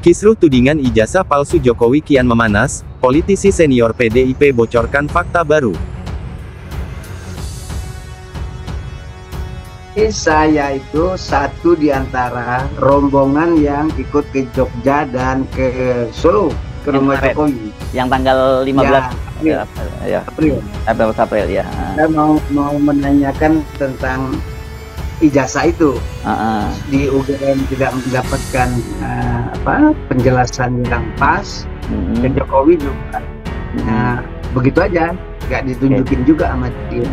Kisruh tudingan ijazah palsu Jokowi kian memanas, politisi senior PDIP bocorkan fakta baru. Saya itu satu di antara rombongan yang ikut ke Jogja dan ke Solo, ke rumah Jokowi. Yang tanggal 15 April ya. Saya mau menanyakan tentang ijazah itu. Di UGM tidak mendapatkan penjelasan yang pas, dan Jokowi juga. Nah, begitu aja, nggak ditunjukin juga sama dia.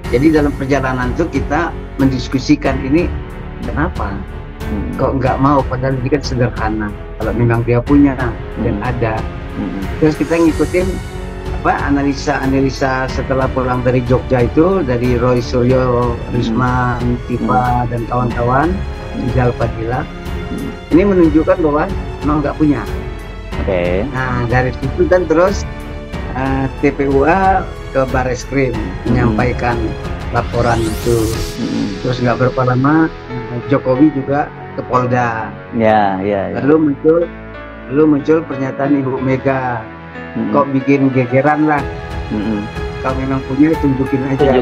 Jadi dalam perjalanan itu kita mendiskusikan ini kenapa kok nggak mau, padahal ini kan sederhana. Kalau memang dia punya dan ada, terus kita ngikutin analisa setelah pulang dari Jogja itu, dari Roy Suryo, Risman, Tifa dan kawan-kawan, Rizal Fadila, ini menunjukkan bahwa memang nggak punya. Nah dari situ kan terus TPUA ke Barreskrim menyampaikan laporan itu. Terus nggak berapa lama Jokowi juga ke Polda. Lalu muncul pernyataan Ibu Mega, kok bikin gegeran lah. Kalau memang punya tunjukin aja.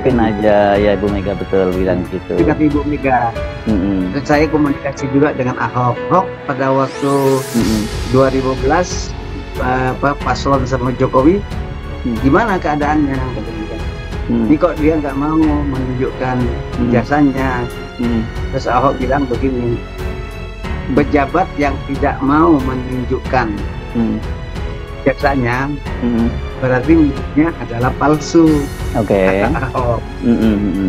Ya Ibu Mega betul bilang gitu. Dengan Ibu Mega. Terus saya komunikasi juga dengan Ahok pada waktu 2012 paslon sama Jokowi. Gimana keadaannya? Ini kok dia nggak mau menunjukkan ijazahnya. Terus Ahok bilang begini, pejabat yang tidak mau menunjukkan ijazahnya berarti miliknya adalah palsu. Kata Ahok.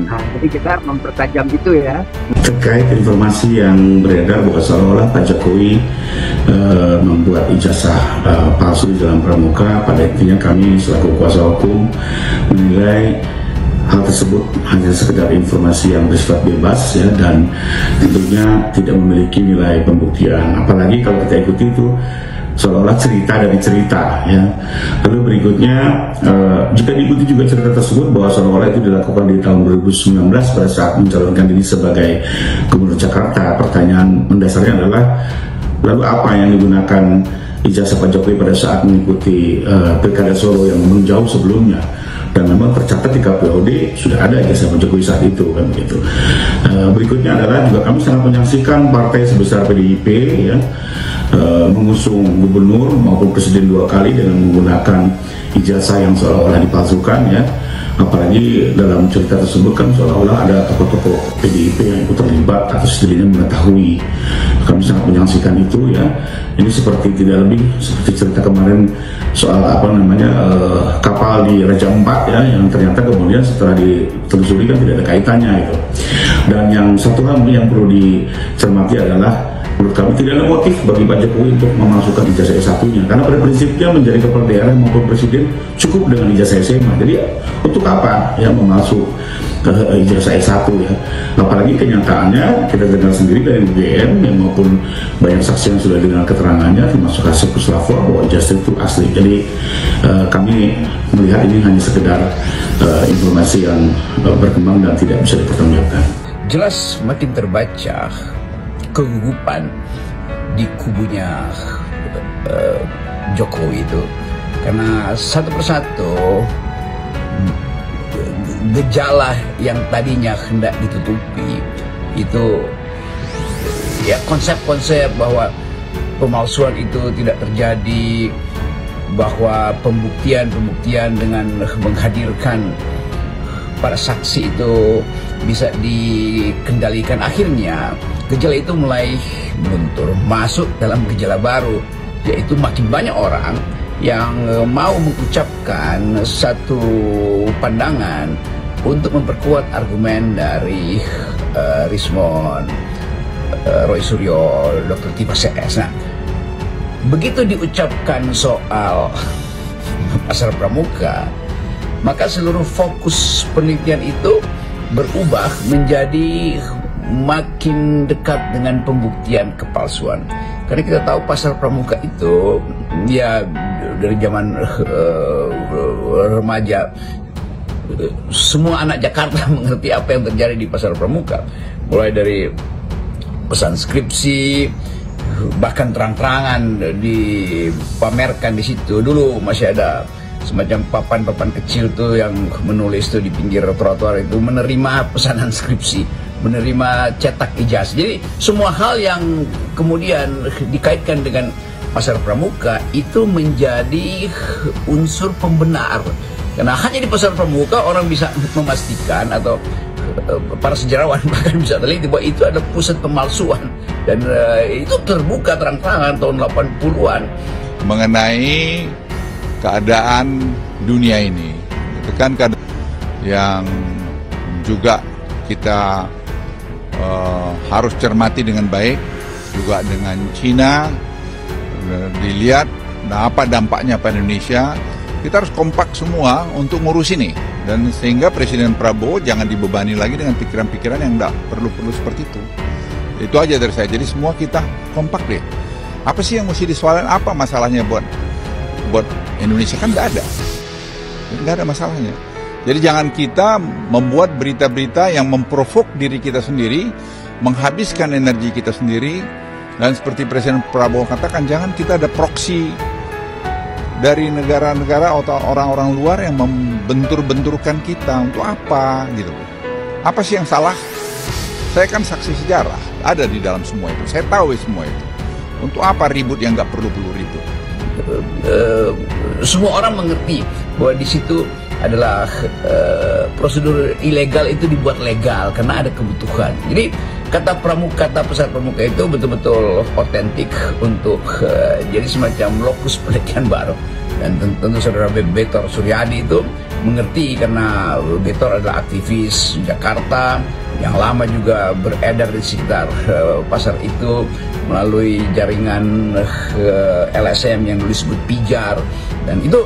Nah, jadi kita mempertajam itu ya. Terkait informasi yang beredar bahwa seolah-olah Pak Jokowi membuat ijazah palsu di dalam pramuka, pada intinya kami selaku kuasa hukum menilai hal tersebut hanya sekedar informasi yang bersifat bebas ya, dan tentunya tidak memiliki nilai pembuktian. Apalagi kalau kita ikuti itu seolah-olah cerita dari cerita ya. Lalu berikutnya jika diikuti juga cerita tersebut bahwa seolah-olah itu dilakukan di tahun 2019 pada saat mencalonkan diri sebagai Gubernur Jakarta, pertanyaan mendasarnya adalah lalu apa yang digunakan ijazah Pak Jokowi pada saat mengikuti Pilkada Solo yang memang jauh sebelumnya, dan memang tercatat di KPOD sudah ada ijazah Pak Jokowi saat itu kan begitu. Berikutnya adalah juga kami sangat menyaksikan partai sebesar PDIP ya mengusung gubernur maupun presiden 2 kali dengan menggunakan ijazah yang seolah-olah dipalsukan ya. Apalagi dalam cerita tersebut kan seolah-olah ada tokoh-tokoh PDIP yang ikut terlibat atau setidaknya mengetahui. Kami sangat menyaksikan itu ya. Ini seperti tidak lebih seperti cerita kemarin soal kapal di Raja Ampat ya, yang ternyata kemudian setelah ditelusuri kan tidak ada kaitannya itu. Dan yang satu hal yang perlu dicermati adalah menurut kami tidak ada motif bagi Pak Jokowi untuk memasukkan ijazah S1-nya, karena pada prinsipnya menjadi kepala daerah maupun presiden cukup dengan ijazah SMA. Jadi untuk apa ya memasuk ijazah S1 ya? Apalagi kenyataannya kita dengar sendiri dari UGM yang maupun banyak saksi yang sudah dengar keterangannya, termasuk Kasep Puslapor, bahwa ijazah itu asli. Jadi kami melihat ini hanya sekedar informasi yang berkembang dan tidak bisa dipertanggungjawabkan. Jelas makin terbaca kegugupan di kubunya Jokowi itu, karena satu persatu gejala yang tadinya hendak ditutupi itu ya, konsep-konsep bahwa pemalsuan itu tidak terjadi, bahwa pembuktian dengan menghadirkan para saksi itu bisa dikendalikan. Akhirnya gejala itu mulai meluntur, masuk dalam gejala baru, yaitu makin banyak orang yang mau mengucapkan satu pandangan untuk memperkuat argumen dari Rismon, Roy Suryo, Dr. Tifa CS. Nah, begitu diucapkan soal pasar pramuka, maka seluruh fokus penelitian itu berubah menjadi makin dekat dengan pembuktian kepalsuan. Karena kita tahu pasar pramuka itu ya dari zaman remaja, semua anak Jakarta mengerti apa yang terjadi di pasar pramuka, mulai dari pesan skripsi, bahkan terang-terangan dipamerkan di situ. Dulu masih ada semacam papan-papan kecil tuh yang menulis tuh di pinggir trotoar itu, menerima pesanan skripsi, menerima cetak ijazah. Jadi semua hal yang kemudian dikaitkan dengan Pasar Pramuka itu menjadi unsur pembenar. Karena hanya di Pasar Pramuka orang bisa memastikan, atau para sejarawan bahkan bisa teliti bahwa itu ada pusat pemalsuan, dan itu terbuka terang-terangan tahun 80-an. Mengenai keadaan dunia ini, itu kan keadaan yang juga kita harus cermati dengan baik, juga dengan Cina dilihat. Nah, apa dampaknya pada Indonesia? Kita harus kompak semua untuk ngurus ini, dan sehingga Presiden Prabowo jangan dibebani lagi dengan pikiran-pikiran yang tidak perlu-perlu seperti itu. Itu aja dari saya. Jadi semua kita kompak deh. Apa sih yang mesti disoalkan? Apa masalahnya buat Indonesia? Kan nggak ada masalahnya. Jadi jangan kita membuat berita-berita yang memprovok diri kita sendiri, menghabiskan energi kita sendiri, dan seperti Presiden Prabowo katakan, jangan kita ada proksi dari negara-negara atau orang-orang luar yang membentur-benturkan kita. Untuk apa gitu? Apa sih yang salah? Saya kan saksi sejarah, ada di dalam semua itu. Saya tahu semua itu. Untuk apa ribut yang nggak perlu ribut? Semua orang mengerti bahwa di situ adalah prosedur ilegal itu dibuat legal karena ada kebutuhan. Jadi kata Pasar Pramuka itu betul-betul otentik untuk jadi semacam lokus penelitian baru. Dan tentu saudara Betor Suryadi itu mengerti, karena Betor adalah aktivis Jakarta yang lama juga beredar di sekitar pasar itu melalui jaringan LSM yang dulu disebut Pijar, dan itu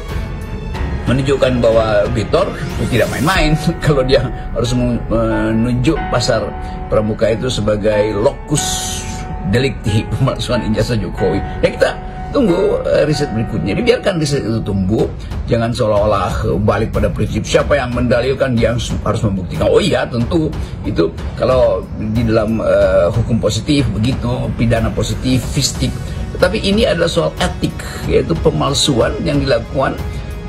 menunjukkan bahwa Betor tidak main-main kalau dia harus menunjuk Pasar Pramuka itu sebagai lokus delikti pemalsuan ijazah Jokowi. Ya kita tunggu riset berikutnya. Dibiarkan riset itu tumbuh, jangan seolah-olah balik pada prinsip siapa yang mendalilkan dia harus membuktikan. Oh iya, tentu itu kalau di dalam hukum positif begitu, pidana positifistik. Tetapi ini adalah soal etik, yaitu pemalsuan yang dilakukan,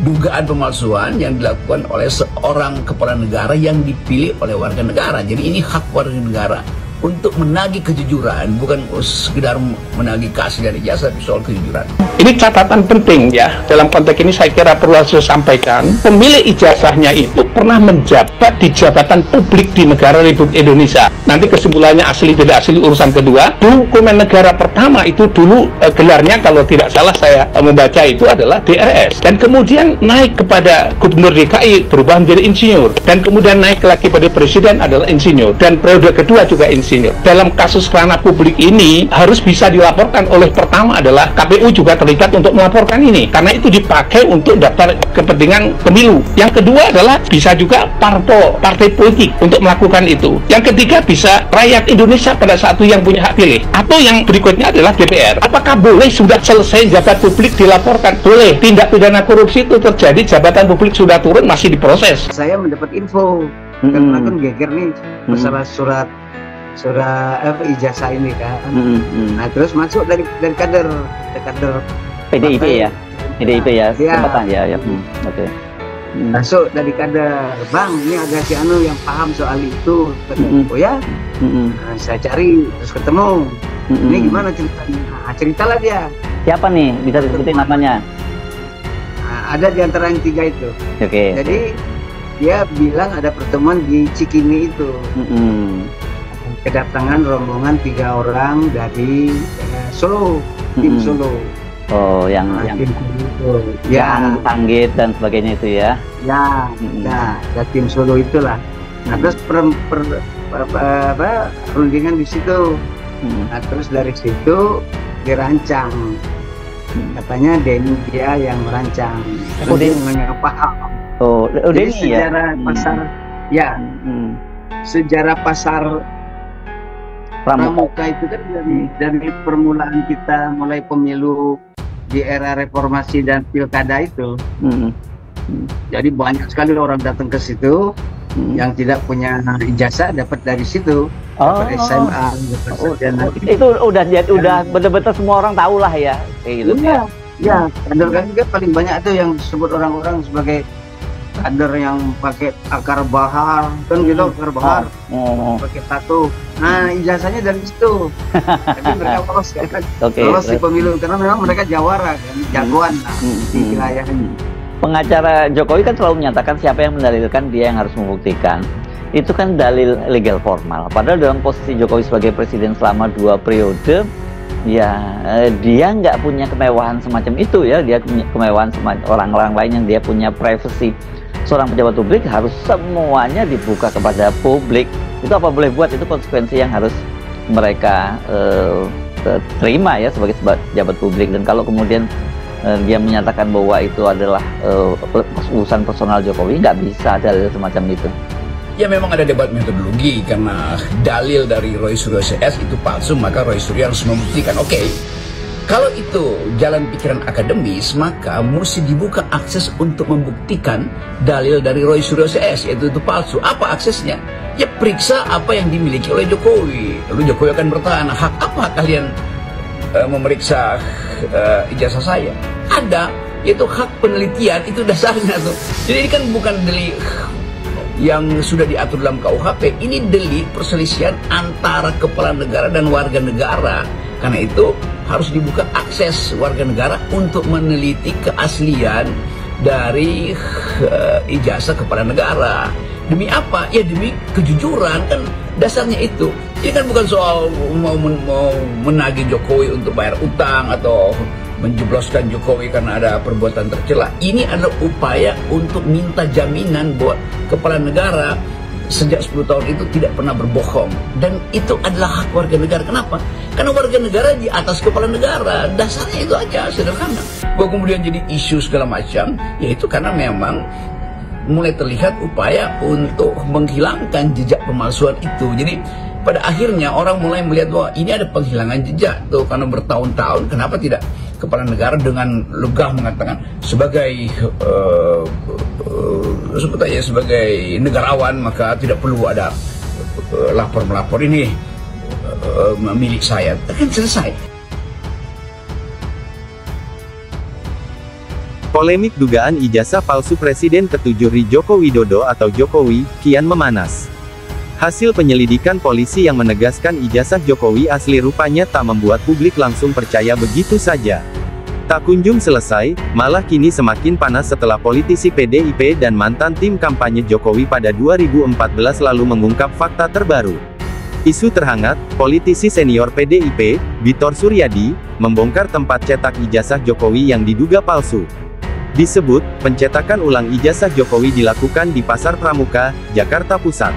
dugaan pemalsuan yang dilakukan oleh seorang kepala negara yang dipilih oleh warga negara. Jadi ini hak warga negara untuk menagih kejujuran, bukan sekedar menagih keaslian ijazah, tapi soal kejujuran. Ini catatan penting ya, dalam konteks ini saya kira perlu saya sampaikan, pemilik ijazahnya itu pernah menjabat di jabatan publik di negara Republik Indonesia. Nanti kesimpulannya asli tidak asli urusan kedua. Dokumen negara pertama itu dulu gelarnya kalau tidak salah saya membaca itu adalah DRS, dan kemudian naik kepada Gubernur DKI berubah menjadi insinyur, dan kemudian naik lagi pada Presiden adalah insinyur, dan periode kedua juga insinyur. Dalam kasus ranah publik ini harus bisa dilaporkan oleh, pertama adalah KPU juga terlibat untuk melaporkan ini karena itu dipakai untuk daftar kepentingan pemilu. Yang kedua adalah bisa juga partai politik untuk melakukan itu. Yang ketiga bisa rakyat Indonesia pada saat itu yang punya hak pilih. Atau yang berikutnya adalah DPR. Apakah boleh sudah selesai jabat publik dilaporkan? Boleh. Tindak pidana korupsi itu terjadi, jabatan publik sudah turun, masih diproses. Saya mendapat info karena kan geger nih masalah surat ijazah ini kan. Nah terus masuk dari kader PDIP ya, PDIP ya, kesempatan ya. Oke. Masuk dari kader, bang ini ada si Anu yang paham soal itu. Oh ya, nah, saya cari terus ketemu. Ini gimana ceritanya? Nah, ceritalah dia. Siapa nih? Bisa disebutin namanya? Nah, ada di antara yang tiga itu. Oke. Jadi dia bilang ada pertemuan di Cikini itu. Kedatangan rombongan 3 orang dari Solo, tim Solo. Oh, yang ya, Sanggit dan sebagainya itu ya. Ya, ada tim Solo itulah. Nah, terus perundingan di situ. Nah, terus dari situ dirancang. Katanya Denny dia yang merancang. Denny yang paham. Oh, Denny ya. Sejarah pasar, ya. Sejarah pasar Pramuka itu kan dari permulaan kita mulai pemilu di era reformasi dan pilkada itu. Jadi banyak sekali orang datang ke situ Yang tidak punya ijazah dapat dari situ. Dapat SMA, dapat sarjana. Itu udah betul-betul semua orang tahu lah ya, kayak gitu. Iya, ya. Kader kan juga paling banyak tuh yang disebut orang-orang sebagai kader yang pakai akar bahar, kan gitu, akar bahar, pakai tato. Nah, ijazahnya dari situ. Tapi mereka lolos kan, lolos di pemilu karena memang mereka jawara kan, jagoan di wilayahnya. Pengacara Jokowi kan selalu menyatakan siapa yang mendalilkan dia yang harus membuktikan. Itu kan dalil legal formal. Padahal dalam posisi Jokowi sebagai presiden selama 2 periode, ya dia nggak punya kemewahan semacam itu ya. Dia punya kemewahan semacam orang-orang lain yang dia punya privacy. Seorang pejabat publik harus semuanya dibuka kepada publik. Itu apa boleh buat, itu konsekuensi yang harus mereka terima ya sebagai pejabat publik. Dan kalau kemudian dia menyatakan bahwa itu adalah urusan personal Jokowi, nggak bisa dalil semacam itu. Ya memang ada debat metodologi karena dalil dari Roy Suryo CS itu palsu, maka Roy Suryo harus membuktikan. Oke, kalau itu jalan pikiran akademis, maka mesti dibuka akses untuk membuktikan dalil dari Roy Suryo CS yaitu itu palsu. Apa aksesnya? Ya periksa apa yang dimiliki oleh Jokowi. Lalu Jokowi akan bertanya, hak apa kalian memeriksa ijazah saya? Ada, yaitu hak penelitian, itu dasarnya tuh. Jadi ini kan bukan delik yang sudah diatur dalam KUHP, ini delik perselisihan antara kepala negara dan warga negara. Karena itu harus dibuka akses warga negara untuk meneliti keaslian dari ijazah kepala negara. Demi apa? Ya demi kejujuran, kan dasarnya itu. Ini kan bukan soal mau menagih Jokowi untuk bayar utang atau menjebloskan Jokowi karena ada perbuatan tercela. Ini adalah upaya untuk minta jaminan buat kepala negara sejak 10 tahun itu tidak pernah berbohong. Dan itu adalah hak warga negara. Kenapa? Karena warga negara di atas kepala negara. Dasarnya itu aja, sederhana. Bahwa kemudian jadi isu segala macam, yaitu karena memang mulai terlihat upaya untuk menghilangkan jejak pemalsuan itu. Jadi pada akhirnya orang mulai melihat bahwa ini ada penghilangan jejak tuh karena bertahun-tahun. Kenapa tidak kepala negara dengan legah mengatakan sebagai sebetulnya sebagai negarawan maka tidak perlu ada lapor-melapor ini milik saya, kan selesai. Polemik dugaan ijazah palsu Presiden ke-7 RI Joko Widodo atau Jokowi kian memanas. Hasil penyelidikan polisi yang menegaskan ijazah Jokowi asli rupanya tak membuat publik langsung percaya begitu saja. Tak kunjung selesai, malah kini semakin panas setelah politisi PDIP dan mantan tim kampanye Jokowi pada 2014 lalu mengungkap fakta terbaru. Isu terhangat, politisi senior PDIP, Bitor Suryadi, membongkar tempat cetak ijazah Jokowi yang diduga palsu. Disebut, pencetakan ulang ijazah Jokowi dilakukan di Pasar Pramuka, Jakarta Pusat.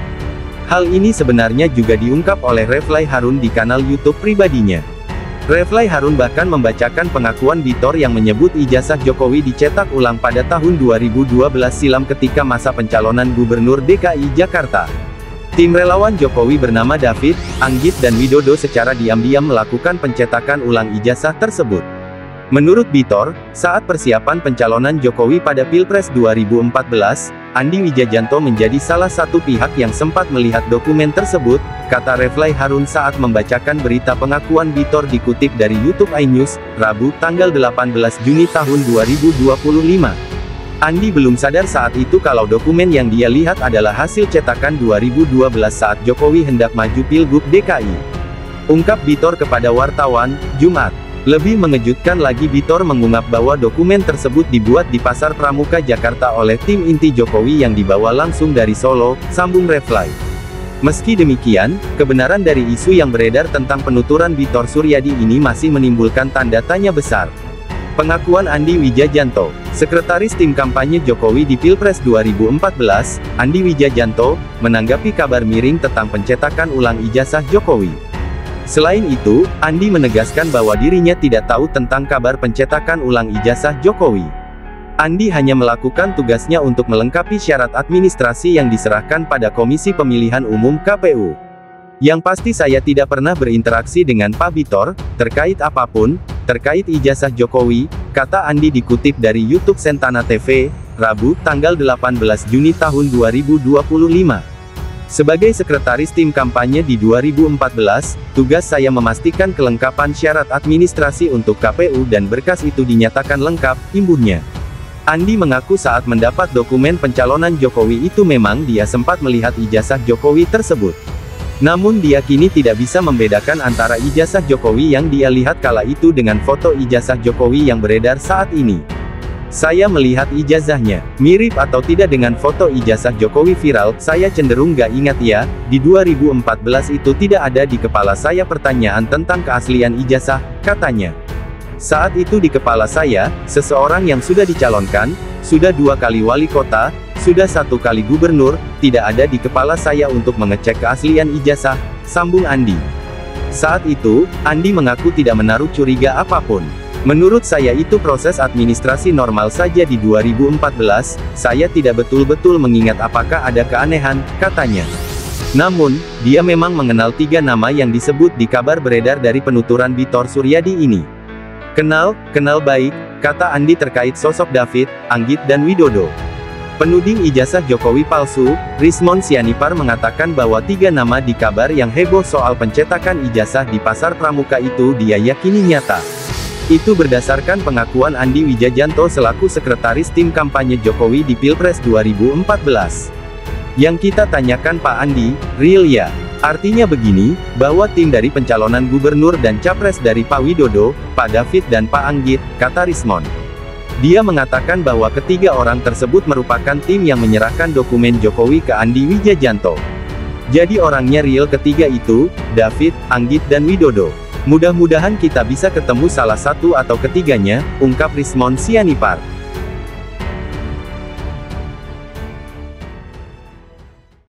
Hal ini sebenarnya juga diungkap oleh Refly Harun di kanal YouTube pribadinya. Refly Harun bahkan membacakan pengakuan Bitor yang menyebut ijazah Jokowi dicetak ulang pada tahun 2012 silam ketika masa pencalonan Gubernur DKI Jakarta. Tim relawan Jokowi bernama David, Anggit dan Widodo secara diam-diam melakukan pencetakan ulang ijazah tersebut. Menurut Bitor, saat persiapan pencalonan Jokowi pada Pilpres 2014, Andi Wijajanto menjadi salah satu pihak yang sempat melihat dokumen tersebut, kata Refly Harun saat membacakan berita pengakuan Bitor dikutip dari YouTube iNews, Rabu, tanggal 18 Juni tahun 2025. Andi belum sadar saat itu kalau dokumen yang dia lihat adalah hasil cetakan 2012 saat Jokowi hendak maju Pilgub DKI. Ungkap Bitor kepada wartawan, Jumat. Lebih mengejutkan lagi Bitor mengungkap bahwa dokumen tersebut dibuat di Pasar Pramuka Jakarta oleh tim inti Jokowi yang dibawa langsung dari Solo, sambung Refly. Meski demikian, kebenaran dari isu yang beredar tentang penuturan Bitor Suryadi ini masih menimbulkan tanda tanya besar. Pengakuan Andi Wijajanto, sekretaris tim kampanye Jokowi di Pilpres 2014, Andi Wijajanto, menanggapi kabar miring tentang pencetakan ulang ijazah Jokowi. Selain itu, Andi menegaskan bahwa dirinya tidak tahu tentang kabar pencetakan ulang ijazah Jokowi. Andi hanya melakukan tugasnya untuk melengkapi syarat administrasi yang diserahkan pada Komisi Pemilihan Umum KPU. Yang pasti saya tidak pernah berinteraksi dengan Pak Bitor, terkait apapun, terkait ijazah Jokowi, kata Andi dikutip dari YouTube Sentana TV, Rabu, tanggal 18 Juni tahun 2025. Sebagai sekretaris tim kampanye di 2014, tugas saya memastikan kelengkapan syarat administrasi untuk KPU dan berkas itu dinyatakan lengkap, imbuhnya. Andi mengaku saat mendapat dokumen pencalonan Jokowi itu memang dia sempat melihat ijazah Jokowi tersebut. Namun dia kini tidak bisa membedakan antara ijazah Jokowi yang dia lihat kala itu dengan foto ijazah Jokowi yang beredar saat ini. Saya melihat ijazahnya, mirip atau tidak dengan foto ijazah Jokowi viral, saya cenderung gak ingat ya, di 2014 itu tidak ada di kepala saya pertanyaan tentang keaslian ijazah, katanya. Saat itu di kepala saya, seseorang yang sudah dicalonkan, sudah 2 kali wali kota, sudah 1 kali gubernur, tidak ada di kepala saya untuk mengecek keaslian ijazah, sambung Andi. Saat itu, Andi mengaku tidak menaruh curiga apapun. Menurut saya itu proses administrasi normal saja di 2014, saya tidak betul-betul mengingat apakah ada keanehan, katanya. Namun, dia memang mengenal 3 nama yang disebut di kabar beredar dari penuturan Bitor Suryadi ini. Kenal baik, kata Andi terkait sosok David, Anggit dan Widodo. Penuding ijazah Jokowi palsu, Rismon Sianipar mengatakan bahwa 3 nama di kabar yang heboh soal pencetakan ijazah di Pasar Pramuka itu dia yakini nyata. Itu berdasarkan pengakuan Andi Wijajanto selaku sekretaris tim kampanye Jokowi di Pilpres 2014. Yang kita tanyakan Pak Andi, real ya? Artinya begini, bahwa tim dari pencalonan gubernur dan capres dari Pak Widodo, Pak David dan Pak Anggit, kata Rismon. Dia mengatakan bahwa ketiga orang tersebut merupakan tim yang menyerahkan dokumen Jokowi ke Andi Wijajanto. Jadi orangnya real ketiga itu, David, Anggit dan Widodo. Mudah-mudahan kita bisa ketemu salah satu atau ketiganya, ungkap Rismon Sianipar.